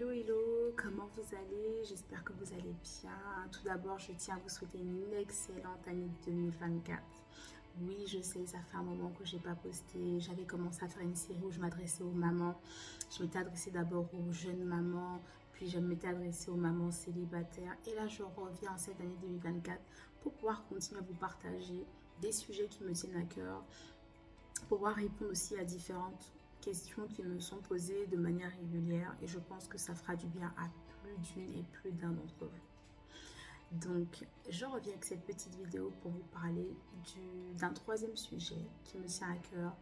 Hello, hello, comment vous allez? J'espère que vous allez bien. Tout d'abord, je tiens à vous souhaiter une excellente année 2024. Oui, je sais, ça fait un moment que je n'ai pas posté. J'avais commencé à faire une série où je m'adressais aux mamans. Je m'étais adressée d'abord aux jeunes mamans, puis je m'étais adressée aux mamans célibataires. Et là, je reviens en cette année 2024 pour pouvoir continuer à vous partager des sujets qui me tiennent à cœur, pour pouvoir répondre aussi à différentes questions qui me sont posées de manière régulière et je pense que ça fera du bien à plus d'une et plus d'un d'entre vous. Donc, je reviens avec cette petite vidéo pour vous parler d'un troisième sujet qui me tient à cœur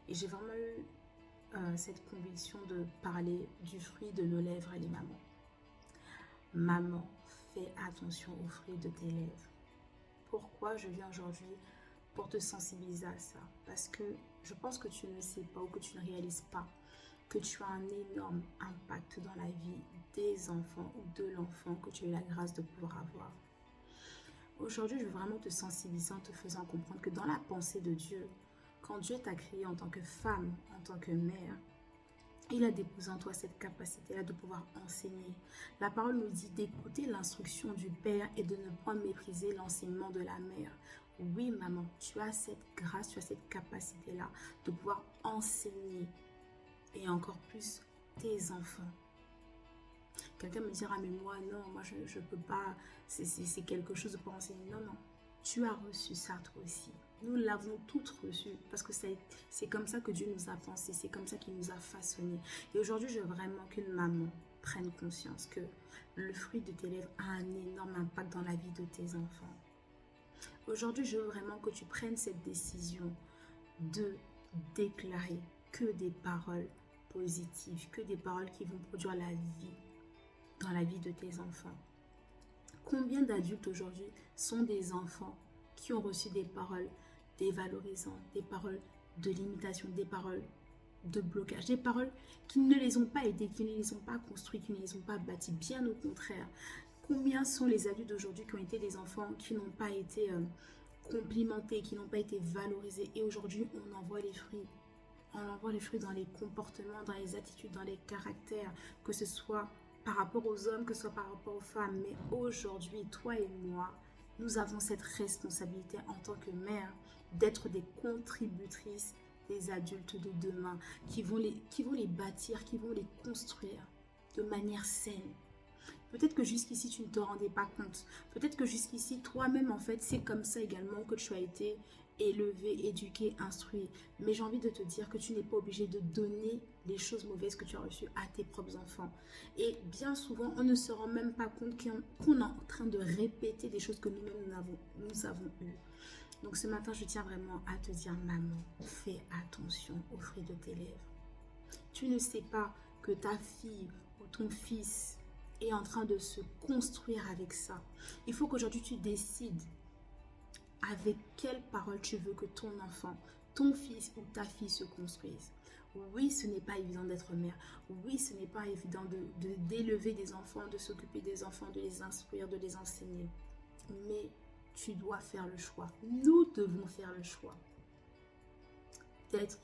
et j'ai vraiment eu cette conviction de parler du fruit de nos lèvres et les mamans. Maman, fais attention aux fruits de tes lèvres. Pourquoi je viens aujourd'hui pour te sensibiliser à ça? Parce que je pense que tu ne sais pas ou que tu ne réalises pas que tu as un énorme impact dans la vie des enfants ou de l'enfant que tu as eu la grâce de pouvoir avoir. Aujourd'hui, je veux vraiment te sensibiliser en te faisant comprendre que dans la pensée de Dieu, quand Dieu t'a créé en tant que femme, en tant que mère, il a déposé en toi cette capacité-là de pouvoir enseigner. La parole nous dit d'écouter l'instruction du Père et de ne pas mépriser l'enseignement de la mère. Oui, maman, tu as cette grâce, tu as cette capacité-là de pouvoir enseigner et encore plus tes enfants. Quelqu'un me dira, mais moi, non, moi, je ne peux pas, c'est quelque chose de pouvoir enseigner. Non, non, tu as reçu ça toi aussi. Nous l'avons toutes reçu parce que c'est comme ça que Dieu nous a pensé, c'est comme ça qu'il nous a façonné. Et aujourd'hui, je veux vraiment qu'une maman prenne conscience que le fruit de tes lèvres a un énorme impact dans la vie de tes enfants. Aujourd'hui, je veux vraiment que tu prennes cette décision de déclarer que des paroles positives, que des paroles qui vont produire la vie dans la vie de tes enfants. Combien d'adultes aujourd'hui sont des enfants qui ont reçu des paroles dévalorisantes, des paroles de limitation, des paroles de blocage, des paroles qui ne les ont pas aidés, qui ne les ont pas construits, qui ne les ont pas bâtis, bien au contraire. Combien sont les adultes d'aujourd'hui qui ont été des enfants qui n'ont pas été complimentés, qui n'ont pas été valorisés et aujourd'hui on en voit les fruits. On en voit les fruits dans les comportements, dans les attitudes, dans les caractères, que ce soit par rapport aux hommes, que ce soit par rapport aux femmes. Mais aujourd'hui, toi et moi, nous avons cette responsabilité en tant que mère d'être des contributrices des adultes de demain qui vont les bâtir, qui vont les construire de manière saine. Peut-être que jusqu'ici, tu ne te rendais pas compte. Peut-être que jusqu'ici, toi-même, en fait, c'est comme ça également que tu as été élevé, éduqué, instruit. Mais j'ai envie de te dire que tu n'es pas obligé de donner les choses mauvaises que tu as reçues à tes propres enfants. Et bien souvent, on ne se rend même pas compte qu'on est en train de répéter des choses que nous-mêmes nous avons eues. Donc ce matin, je tiens vraiment à te dire, maman, fais attention aux fruits de tes lèvres. Tu ne sais pas que ta fille ou ton fils est en train de se construire avec ça. Il faut qu'aujourd'hui tu décides avec quelle parole tu veux que ton enfant, ton fils ou ta fille se construise. Oui, ce n'est pas évident d'être mère. Oui, ce n'est pas évident d'élever des enfants, de s'occuper des enfants, de les instruire, de les enseigner. Mais tu dois faire le choix. Nous devons faire le choix d'être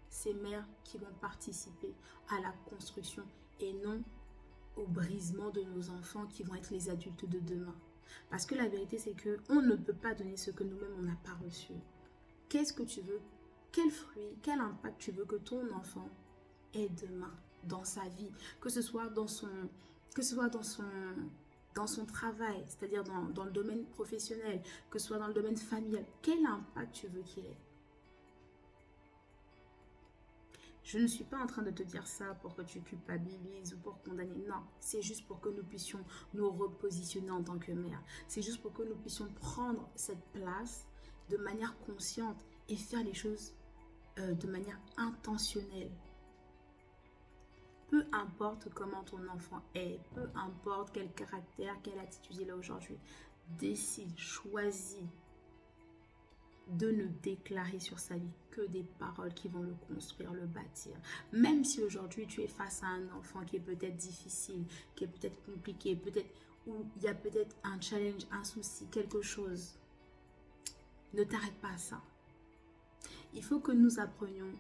ces mères qui vont participer à la construction et non au brisement de nos enfants qui vont être les adultes de demain. Parce que la vérité, c'est qu'on ne peut pas donner ce que nous-mêmes, on n'a pas reçu. Qu'est-ce que tu veux? Quel fruit, quel impact tu veux que ton enfant ait demain dans sa vie? Que ce soit dans son travail, c'est-à-dire dans le domaine professionnel, que ce soit dans le domaine familial. Quel impact tu veux qu'il ait? Je ne suis pas en train de te dire ça pour que tu culpabilises ou pour condamner. Non, c'est juste pour que nous puissions nous repositionner en tant que mère. C'est juste pour que nous puissions prendre cette place de manière consciente et faire les choses de manière intentionnelle. Peu importe comment ton enfant est, peu importe quel caractère, quelle attitude il a aujourd'hui, décide, choisis de ne déclarer sur sa vie que des paroles qui vont le construire, le bâtir. Même si aujourd'hui tu es face à un enfant qui est peut-être difficile, qui est peut-être compliqué, peut-être où il y a peut-être un challenge, un souci, quelque chose, ne t'arrête pas à ça. Il faut que nous apprenions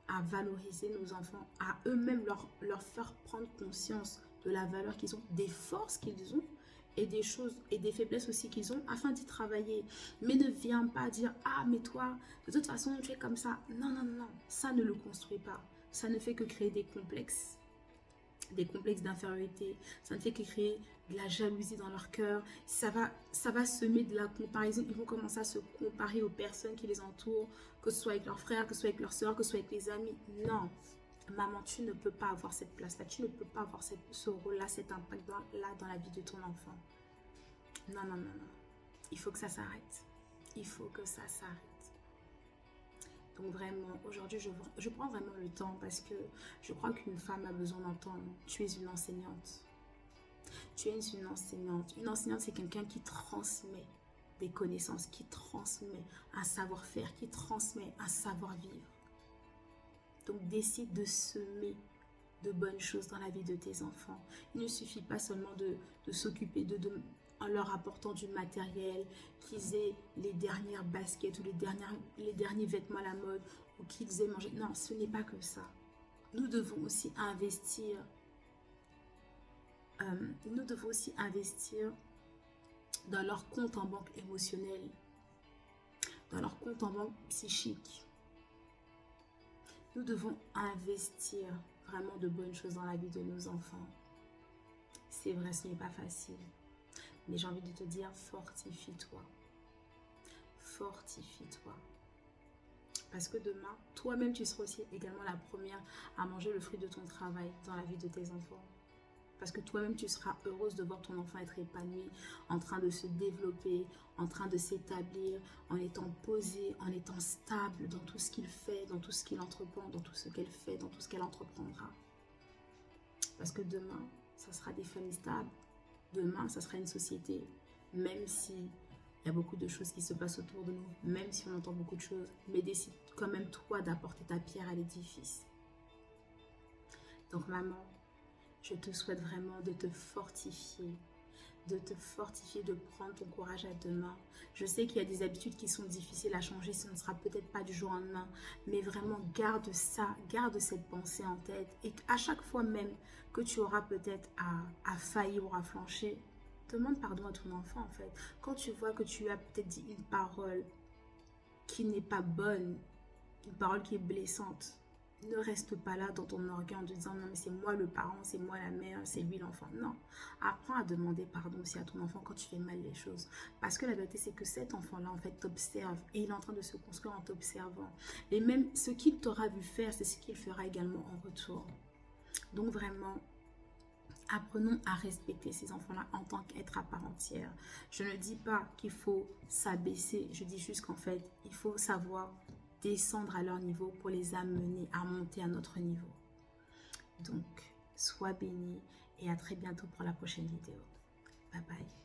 à valoriser nos enfants, à eux-mêmes leur faire prendre conscience de la valeur qu'ils ont, des forces qu'ils ont et des choses et des faiblesses aussi qu'ils ont afin d'y travailler. Mais ne viens pas dire, ah mais toi, de toute façon tu es comme ça. Non, non, non, ça ne le construit pas. Ça ne fait que créer des complexes d'infériorité. Ça ne fait que créer de la jalousie dans leur cœur. Ça va semer de la comparaison. Ils vont commencer à se comparer aux personnes qui les entourent, que ce soit avec leurs frères, que ce soit avec leurs soeurs, que ce soit avec les amis. Non, maman, tu ne peux pas avoir cette place-là. Tu ne peux pas avoir ce rôle-là, cet impact-là dans la vie de ton enfant. Non, non, non, non. Il faut que ça s'arrête. Il faut que ça s'arrête. Donc vraiment, aujourd'hui, je prends vraiment le temps parce que je crois qu'une femme a besoin d'entendre. Tu es une enseignante. Tu es une enseignante. Une enseignante, c'est quelqu'un qui transmet des connaissances, qui transmet un savoir-faire, qui transmet un savoir-vivre. Donc décide de semer de bonnes choses dans la vie de tes enfants. Il ne suffit pas seulement de s'occuper en leur apportant du matériel, qu'ils aient les dernières baskets ou les derniers vêtements à la mode ou qu'ils aient mangé. Non, ce n'est pas que ça. Nous devons aussi investir. Nous devons aussi investir dans leur compte en banque émotionnel, dans leur compte en banque psychique. Nous devons investir vraiment de bonnes choses dans la vie de nos enfants. C'est vrai, ce n'est pas facile. Mais j'ai envie de te dire, fortifie-toi. Fortifie-toi. Parce que demain, toi-même, tu seras aussi également la première à manger le fruit de ton travail dans la vie de tes enfants. Parce que toi-même, tu seras heureuse de voir ton enfant être épanoui, en train de se développer, en train de s'établir, en étant posé, en étant stable dans tout ce qu'il fait, dans tout ce qu'il entreprend, dans tout ce qu'elle fait, dans tout ce qu'elle entreprendra. Parce que demain, ça sera des familles stables. Demain, ça sera une société, même si il y a beaucoup de choses qui se passent autour de nous, même si on entend beaucoup de choses, mais décide quand même toi d'apporter ta pierre à l'édifice. Donc maman, je te souhaite vraiment de te fortifier, de prendre ton courage à deux mains. Je sais qu'il y a des habitudes qui sont difficiles à changer, ce ne sera peut-être pas du jour au lendemain, mais vraiment garde ça, garde cette pensée en tête et à chaque fois même que tu auras peut-être à faillir ou à flancher, demande pardon à ton enfant en fait. Quand tu vois que tu as peut-être dit une parole qui n'est pas bonne, une parole qui est blessante, ne reste pas là dans ton orgueil en te disant non mais c'est moi le parent, c'est moi la mère, c'est lui l'enfant. Non, apprends à demander pardon aussi à ton enfant quand tu fais mal les choses. Parce que la vérité c'est que cet enfant-là en fait t'observe et il est en train de se construire en t'observant. Et même ce qu'il t'aura vu faire, c'est ce qu'il fera également en retour. Donc vraiment, apprenons à respecter ces enfants-là en tant qu'être à part entière. Je ne dis pas qu'il faut s'abaisser, je dis juste qu'en fait, il faut savoir descendre à leur niveau pour les amener à monter à notre niveau. Donc, sois béni et à très bientôt pour la prochaine vidéo. Bye bye.